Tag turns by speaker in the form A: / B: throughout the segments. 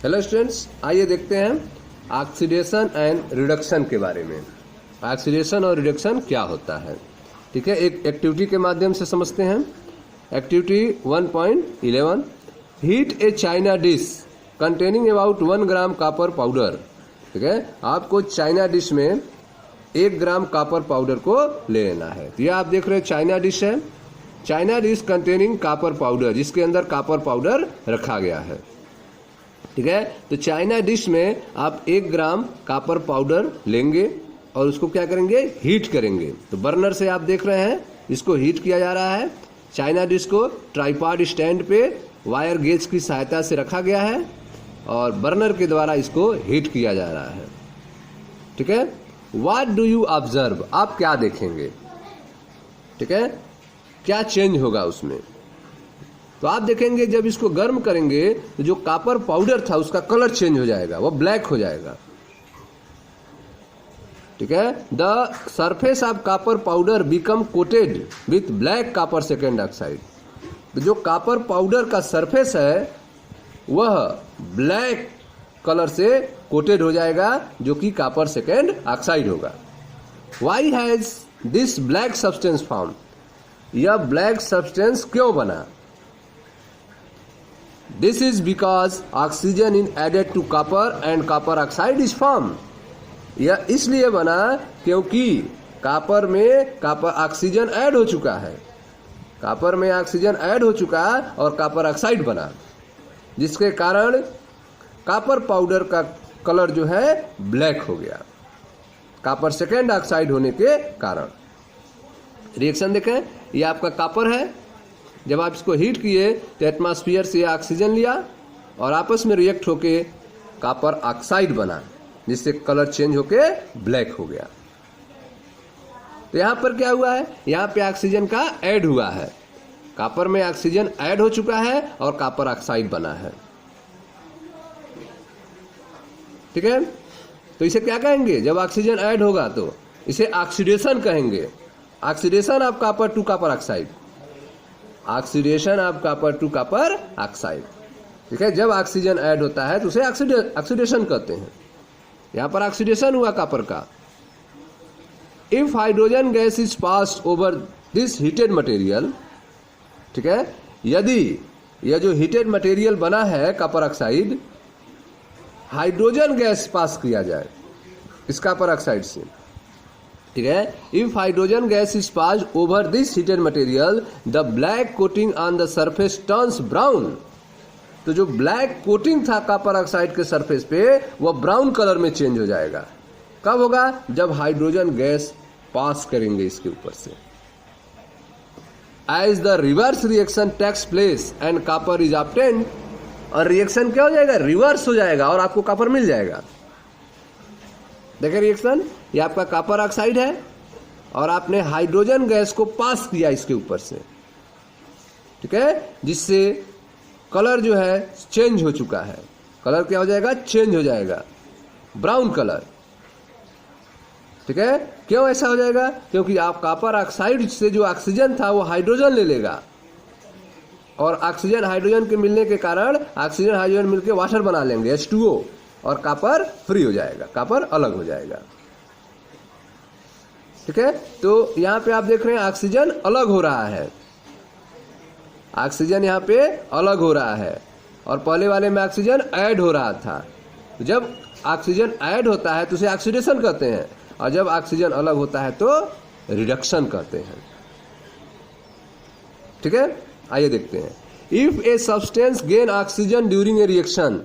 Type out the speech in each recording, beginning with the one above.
A: Hello students, आइए देखते हैं ऑक्सीडेशन एंड रिडक्शन के बारे में। ऑक्सीडेशन और रिडक्शन क्या होता है, ठीक है। एक एक्टिविटी के माध्यम से समझते हैं। Activity 1.11, heat A China dish containing about 1 gram copper powder. ठीक है, आपको चाइना डिश में 1 ग्राम कॉपर पाउडर को ले लेना है। तो यह आप देख रहे हैं चाइना डिश है, China dish containing copper powder, जिसके अंदर कॉपर पाउडर रखा गया है। ठीक है, तो चाइना डिश में आप 1 ग्राम कॉपर पाउडर लेंगे और उसको क्या करेंगे, हीट करेंगे। तो बर्नर से आप देख रहे हैं इसको हीट किया जा रहा है। चाइना डिश को ट्राइपॉड स्टैंड पे वायर गेज की सहायता से रखा गया है और बर्नर के द्वारा इसको हीट किया जा रहा है। ठीक है, व्हाट डू यू ऑब्जर्व, आप क्या देखेंगे, ठीक है, क्या चेंज होगा उसमें। तो आप देखेंगे जब इसको गर्म करेंगे तो जो कॉपर पाउडर था उसका कलर चेंज हो जाएगा, वो ब्लैक हो जाएगा। ठीक है, the surface of copper powder become coated with black copper second oxide. तो जो कॉपर पाउडर का सरफेस है वह ब्लैक कलर से कोटेड हो जाएगा, जो कि कॉपर सेकेंड ऑक्साइड होगा। Why has this black substance form, यह ब्लैक सब्सटेंस क्यों बना। This is because oxygen is added to copper and copper oxide is formed. यह इसलिए बना क्योंकि कॉपर में ऑक्सीजन ऐड हो चुका है, कॉपर में ऑक्सीजन ऐड हो चुका और कॉपर ऑक्साइड बना, जिसके कारण कॉपर पाउडर का कलर जो है ब्लैक हो गया, कॉपर सेकेंड ऑक्साइड होने के कारण। रिएक्शन देखें, ये आपका कॉपर है, जब आप इसको हीट किए तो एटमॉस्फेयर से ऑक्सीजन लिया और आपस में रिएक्ट होके कॉपर ऑक्साइड बना, जिससे कलर चेंज होके ब्लैक हो गया। तो यहाँ पर क्या हुआ है, यहाँ पे ऑक्सीजन का ऐड हुआ है, कॉपर में ऑक्सीजन ऐड हो चुका है और कॉपर ऑक्साइड बना है। ठीक है, तो इसे क्या कहेंगे, जब ऑक्सीजन ऐड होगा तो इसे ऑक्सीडेशन कहेंगे। Oxidation of copper two copper oxide, oxidation of copper two copper oxide. ठीक है, जब ऑक्सीजन ऐड होता है तो उसे ऑक्सीडेशन कहते हैं। यहां पर ऑक्सीडेशन हुआ कॉपर का। If hydrogen gas is passed over this heated material, ठीक है, यदि यह जो हीटेड मटेरियल बना है copper oxide, hydrogen gas pass किया जाए इस कॉपर ऑक्साइड से, ठीक है, if hydrogen gas is passed over this heated material the black coating on the surface turns brown. तो जो ब्लैक कोटिंग था कॉपर ऑक्साइड के सरफेस पे वह ब्राउन कलर में चेंज हो जाएगा। कब होगा, जब हाइड्रोजन गैस पास करेंगे इसके ऊपर से। As the reverse reaction takes place and copper is obtained, और रिएक्शन क्या हो जाएगा, रिवर्स हो जाएगा और आपको कॉपर मिल जाएगा। देखिए रिएक्शन, ये आपका कॉपर ऑक्साइड है और आपने हाइड्रोजन गैस को पास किया इसके ऊपर से, ठीक है, जिससे कलर जो है चेंज हो चुका है। कलर क्या हो जाएगा, चेंज हो जाएगा, ब्राउन कलर। ठीक है, क्यों ऐसा हो जाएगा, क्योंकि आप कॉपर ऑक्साइड से जो ऑक्सीजन था वो हाइड्रोजन ले लेगा और ऑक्सीजन हाइड्रोजन के मिलने के कारण ऑक्सीजन हाइड्रोजन मिलकर वाटर बना लेंगे H2O और कॉपर फ्री हो जाएगा, कॉपर अलग हो जाएगा। ठीक है, तो यहाँ पे आप देख रहे हैं ऑक्सीजन अलग हो रहा है, ऑक्सीजन यहाँ पे अलग हो रहा है और पहले वाले में ऑक्सीजन ऐड हो रहा था। तो जब ऑक्सीजन ऐड होता है तो उसे ऑक्सीडेशन कहते हैं और जब ऑक्सीजन अलग होता है तो रिडक्शन कहते हैं। ठीक है, आइए देखते हैं। If a substance gain oxygen during a reaction,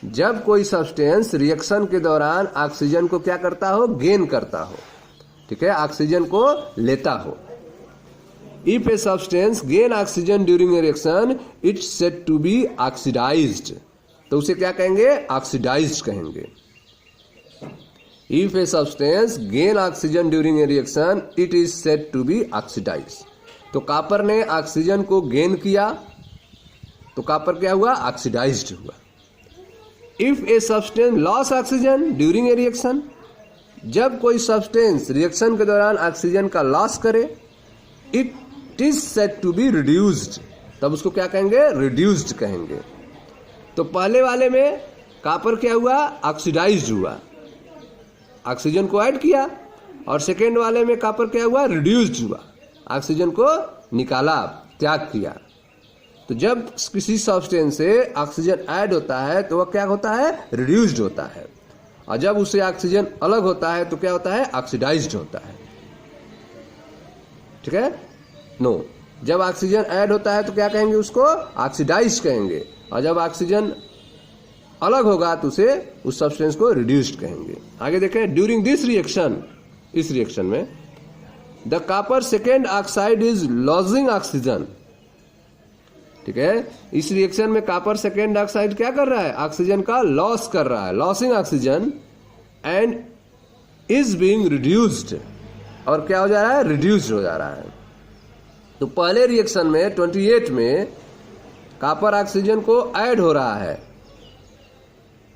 A: जब कोई सब्सटेंस रिएक्शन के दौरान ऑक्सीजन को क्या करता हो, गेन करता हो, ठीक है, ऑक्सीजन को लेता हो। If a substance gain oxygen during a reaction it's said to be oxidised, तो उसे क्या कहेंगे, ऑक्सीडाइज्ड कहेंगे। If a substance gain oxygen during a reaction it is said to be oxidised. तो कॉपर ने ऑक्सीजन को गेन किया तो कॉपर क्या हुआ, ऑक्सीडाइज्ड हुआ। If a substance loss oxygen during a reaction, जब कोई सब्सटेंस रिएक्शन के दौरान ऑक्सीजन का लॉस करे, it is said to be reduced, तब उसको क्या कहेंगे, रिड्यूस्ड कहेंगे। तो पहले वाले में कॉपर क्या हुआ, ऑक्सीडाइज्ड हुआ, ऑक्सीजन को ऐड किया, और सेकेंड वाले में कॉपर क्या हुआ, रिड्यूस्ड हुआ, ऑक्सीजन को निकाला, त्याग किया। तो जब किसी सब्सटेंस से ऑक्सीजन ऐड होता है तो वह क्या होता है, रिड्यूस्ड होता है, और जब उससे ऑक्सीजन अलग होता है तो क्या होता है, ऑक्सीडाइज्ड होता है। ठीक है, नो, जब ऑक्सीजन ऐड होता है तो क्या कहेंगे, उसको ऑक्सीडाइज्ड कहेंगे, और जब ऑक्सीजन अलग होगा तो उसे उस सब्सटेंस को रिड्यूस्ड कहेंगे। आगे देखें, ड्यूरिंग दिस रिएक्शन, इस रिएक्शन में the copper second oxide is lodging oxygen. ठीक है, इस रिएक्शन में कॉपर सेकेंड ऑक्साइड क्या कर रहा है, ऑक्सीजन का लॉस कर रहा है, losing oxygen, and is being reduced, और क्या हो जा रहा है, रिड्यूस्ड हो जा रहा है। तो पहले रिएक्शन में 28 में कॉपर ऑक्सीजन को ऐड हो रहा है,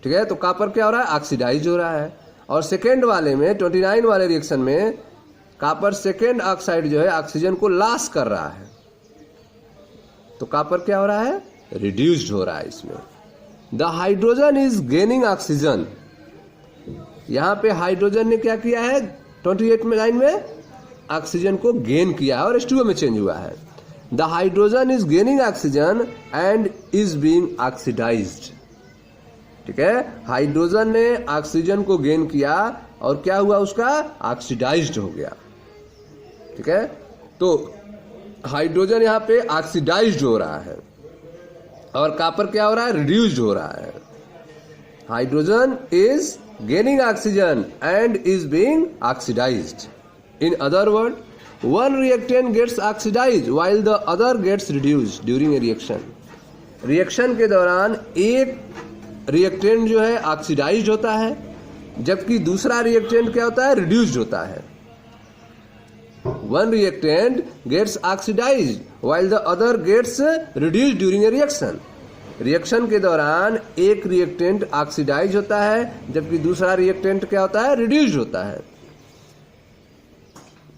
A: ठीक है, तो कॉपर क्या हो रहा है, ऑक्सीडाइज हो रहा है, और सेकेंड वाले में 29 वाले रिएक्शन में कॉपर सेकेंड ऑक्साइड जो है ऑक्सीजन को लॉस कर रहा है, तो कॉपर क्या हो रहा है, रिड्यूस्ड हो रहा है इसमें। The hydrogen is gaining oxygen, यहां पे हाइड्रोजन ने क्या किया है, 28 में लाइन में ऑक्सीजन को गेन किया है और H2O में चेंज हुआ है। The hydrogen is gaining oxygen and is being oxidised. ठीक है, हाइड्रोजन ने ऑक्सीजन को गेन किया और क्या हुआ, उसका ऑक्सीडाइज्ड हो गया। ठीक है, तो हाइड्रोजन यहाँ पे ऑक्सीडाइज्ड हो रहा है और कॉपर क्या हो रहा है, रिड्यूस्ड हो रहा है। Hydrogen is gaining oxygen and is being oxidised. In other words, one reactant gets oxidized while the other gets reduced during a reaction. Reaction के दौरान एक रिएक्टेंट जो है ऑक्सीडाइज्ड होता है, जबकि दूसरा रिएक्टेंट क्या होता है, रिड्यूस्ड होता है। One reactant gets oxidized while the other gets reduced during a reaction. Reaction के दौरान एक रिएक्टेंट ऑक्सीडाइज होता है, जबकि दूसरा रिएक्टेंट क्या होता है, रिड्यूस्ड होता है।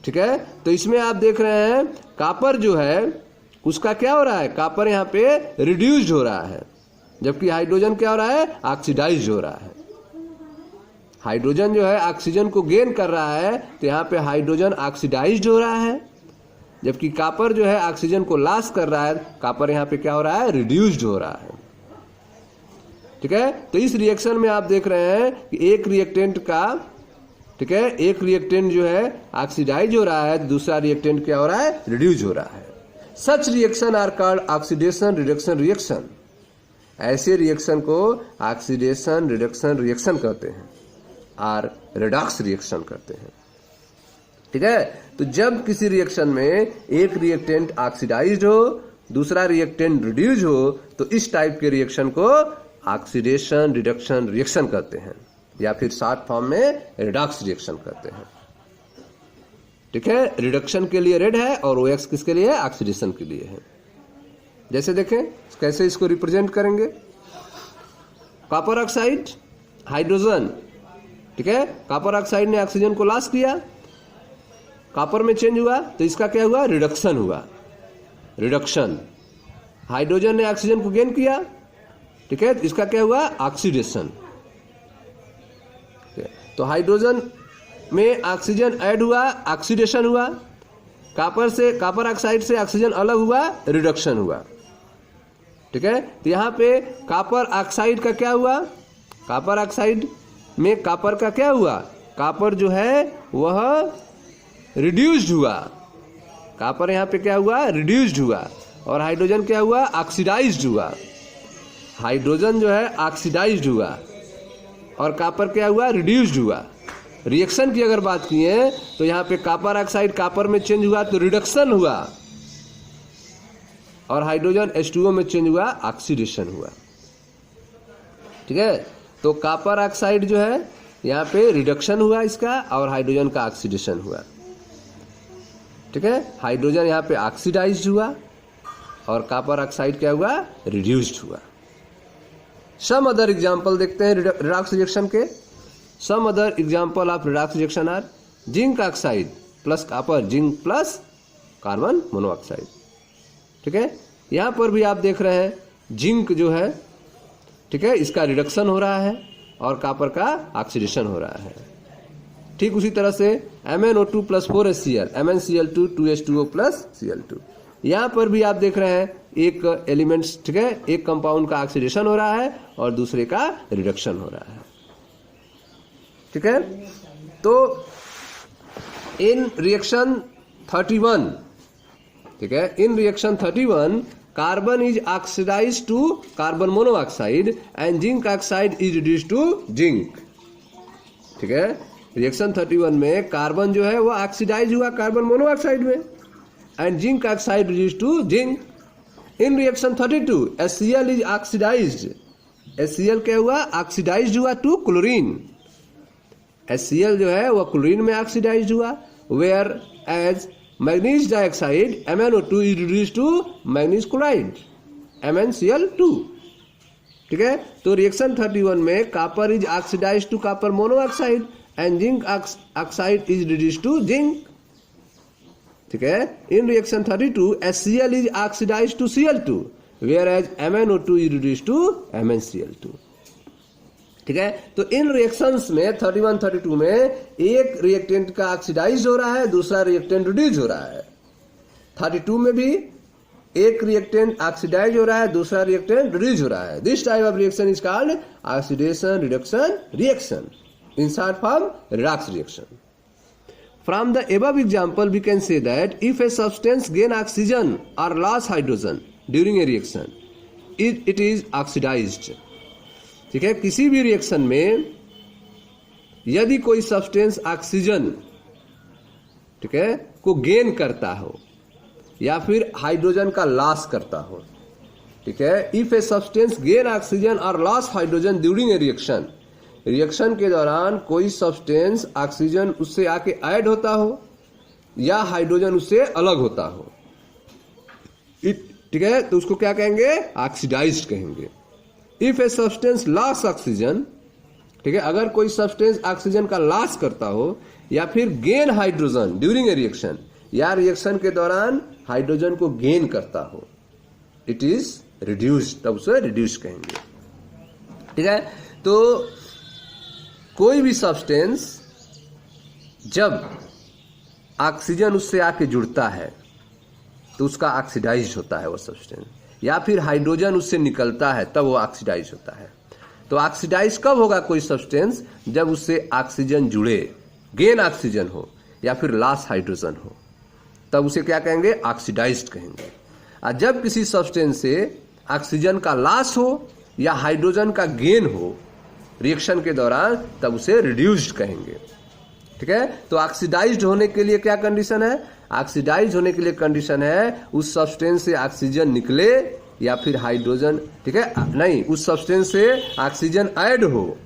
A: ठीक है, तो इसमें आप देख रहे हैं कॉपर जो है उसका क्या हो रहा है, कॉपर यहाँ पे रिड्यूस्ड हो रहा है, जबकि हाइड्रोजन क्या हो रहा है, ऑक्सीडाइज्ड हो रहा है। हाइड्रोजन जो है ऑक्सीजन को गेन कर रहा है, तो यहाँ पे हाइड्रोजन ऑक्सीडाइज्ड हो रहा है, जबकि कॉपर जो है ऑक्सीजन को लॉस कर रहा है, कॉपर यहाँ पे क्या हो रहा है, रिड्यूस्ड हो रहा है। ठीक है, तो इस रिएक्शन में आप देख रहे हैं कि एक रिएक्टेंट का, ठीक है, एक रिएक्टेंट जो है ऑक्सीडाइज हो रहा है, दूसरा रिएक्टेंट क्या हो रहा है, रिड्यूस हो रहा है। Such reaction are called oxidation reduction reaction. ऐसे रिएक्शन को ऑक्सीडेशन रिडक्शन रिएक्शन कहते हैं, आर रिडॉक्स रिएक्शन कहते हैं। ठीक है, तो जब किसी रिएक्शन में एक रिएक्टेंट ऑक्सीडाइज्ड हो, दूसरा रिएक्टेंट रिड्यूस हो, तो इस टाइप के रिएक्शन को ऑक्सीडेशन रिडक्शन रिएक्शन कहते हैं, या फिर शॉर्ट फॉर्म में रिडॉक्स रिएक्शन करते हैं। ठीक है, रिडक्शन के लिए रेड है और OX किसके लिए है, ऑक्सीडेशन के लिए है। जैसे देखें कैसे इसको रिप्रेजेंट करेंगे, कॉपर ऑक्साइड, हाइड्रोजन। ठीक है, कॉपर ऑक्साइड ने ऑक्सीजन को लॉस किया, कॉपर में चेंज हुआ, तो इसका क्या हुआ, रिडक्शन हुआ, रिडक्शन। हाइड्रोजन ने ऑक्सीजन को गेन किया, ठीक है, इसका क्या हुआ, ऑक्सीडेशन। तो हाइड्रोजन में ऑक्सीजन ऐड हुआ, ऑक्सीडेशन हुआ, कॉपर ऑक्साइड से ऑक्सीजन अलग हुआ, रिडक्शन हुआ। ठीक है, तो यहाँ पे कॉपर ऑक्साइड का क्या हुआ, कॉपर ऑक्साइड में कॉपर का क्या हुआ, कॉपर जो है वह रिड्यूस्ड हुआ, कॉपर यहाँ पे क्या हुआ, रिड्यूस्ड हुआ, और हाइड्रोजन क्या हुआ, ऑक्सीडाइज्ड हुआ। हाइड्रोजन जो है ऑक्सीडाइज्ड हुआ और कॉपर क्या हुआ, रिड्यूस्ड हुआ। रिएक्शन की अगर बात की है तो यहाँ पे कॉपर ऑक्साइड कॉपर में चेंज हुआ तो रिडक्शन हुआ, और हाइड्रोजन H2O में चेंज हुआ, ऑक्सीडेशन हुआ। ठीक है, तो कॉपर ऑक्साइड जो है यहाँ पे रिडक्शन हुआ इसका, और हाइड्रोजन का ऑक्सीडेशन हुआ। ठीक है, हाइड्रोजन यहाँ पे ऑक्सीडाइज्ड हुआ और कॉपर ऑक्साइड क्या हुआ, रिड्यूस्ड हुआ। सम अदर एग्जाम्पल देखते हैं रिडॉक्स रिएक्शन के। Some other example of redox reaction are zinc oxide plus copper, zinc plus carbon monoxide. ठीक है, यहाँ पर भी आप देख रहे हैं जिंक जो है ठीक है, इसका रिडक्शन हो रहा है और कॉपर का ऑक्सीडेशन हो रहा है। ठीक उसी तरह से MnO2 + 4HCl, MnCl2 2H2O + Cl2, यहाँ पर भी आप देख रहे हैं एक एलिमेंट्स, ठीक है, एक कंपाउंड का ऑक्सीडेशन हो रहा है और दूसरे का रिडक्शन हो रहा है। ठीक है, तो इन रिएक्शन 31, ठीक है, in reaction 31 carbon is oxidised to carbon monoxide and zinc oxide is reduced to zinc. ठीक है, रिएक्शन 31 में कार्बन जो है वो ऑक्सीडाइज हुआ कार्बन मोनोऑक्साइड में and zinc oxide reduced to zinc. In reaction 32 HCl is oxidised, HCl क्या हुआ, ऑक्सीडाइज्ड हुआ टू क्लोरीन। HCl जो है वो क्लोरीन में ऑक्सीडाइज्ड हुआ, whereas manganese dioxide MnO2 is reduced to manganese chloride MnCl2। ठीक है, तो रिएक्शन 31 में copper is oxidised to copper monoxide and zinc oxide is reduced to zinc. ठीक है, in reaction 32 HCl is oxidised to Cl2 whereas MnO2 is reduced to MnCl2। ठीक है, तो इन reactions में 31 32 में एक रिएक्टेंट का ऑक्सीडाइज हो रहा है, दूसरा रिएक्टेंट रिड्यूस हो रहा है। 32 में भी एक रिएक्टेंट ऑक्सीडाइज हो रहा है, दूसरा रिएक्टेंट रिड्यूस हो रहा है। This type of reaction is called oxidation reduction reaction, in short form redox reaction. From the above example we can say that if a substance gain oxygen or loss hydrogen during a reaction, it is oxidized. ठीक है, किसी भी reaction में यदि कोई substance oxygen, ठीक है, को गेन करता हो या फिर हाइड्रोजन का लॉस करता हो, ठीक है, if a substance gain oxygen और loss hydrogen during a reaction, reaction के दौरान कोई सब्सटेंस ऑक्सीजन उससे आके ऐड होता हो या हाइड्रोजन उससे अलग होता हो, ठीक है, तो उसको क्या कहेंगे, ऑक्सीडाइज्ड कहेंगे। If a substance loss oxygen, ठीक है, अगर कोई सब्सटेंस ऑक्सीजन का लॉस करता हो या फिर gain hydrogen during a reaction, या रिएक्शन के दौरान हाइड्रोजन को गेन करता हो, इट इज रिड्यूस्ड, तब उसे रिड्यूस कहेंगे। ठीक है, तो कोई भी सब्सटेंस जब ऑक्सीजन उससे आके जुड़ता है तो उसका ऑक्सीडाइज होता है वो सब्सटेंस, या फिर हाइड्रोजन उससे निकलता है तब वो ऑक्सीडाइज होता है। तो ऑक्सीडाइज कब होगा कोई सब्सटेंस, जब उससे ऑक्सीजन जुड़े, गेन ऑक्सीजन हो या फिर लॉस हाइड्रोजन हो, तब उसे क्या कहेंगे, ऑक्सीडाइज्ड कहेंगे। और जब किसी सब्सटेंस से ऑक्सीजन का लॉस हो या हाइड्रोजन का गेन हो रिएक्शन के दौरान, तब उसे रिड्यूस्ड कहेंगे। ठीक है, तो ऑक्सीडाइज्ड होने के लिए क्या कंडीशन है, ऑक्सीडाइज होने के लिए कंडीशन है उस सब्सटेंस से ऑक्सीजन निकले या फिर हाइड्रोजन, ठीक है, नहीं, उस सब्सटेंस से ऑक्सीजन ऐड हो।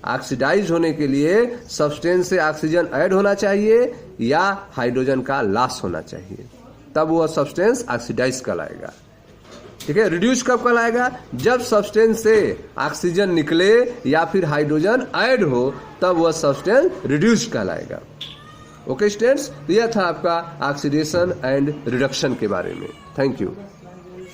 A: ऑक्सीडाइज होने के लिए सब्सटेंस से ऑक्सीजन ऐड होना चाहिए या हाइड्रोजन का लॉस होना चाहिए, तब वह सब्सटेंस ऑक्सीडाइज कहलाएगा। ठीक है, रिड्यूस कब कहलाएगा, जब सब्सटेंस से ऑक्सीजन निकले या फिर हाइड्रोजन ऐड हो, तब वह सब्सटेंस रिड्यूस कहलाएगा। ओके स्टूडेंट्स, तो यह था आपका ऑक्सीडेशन एंड रिडक्शन के बारे में। Thank you.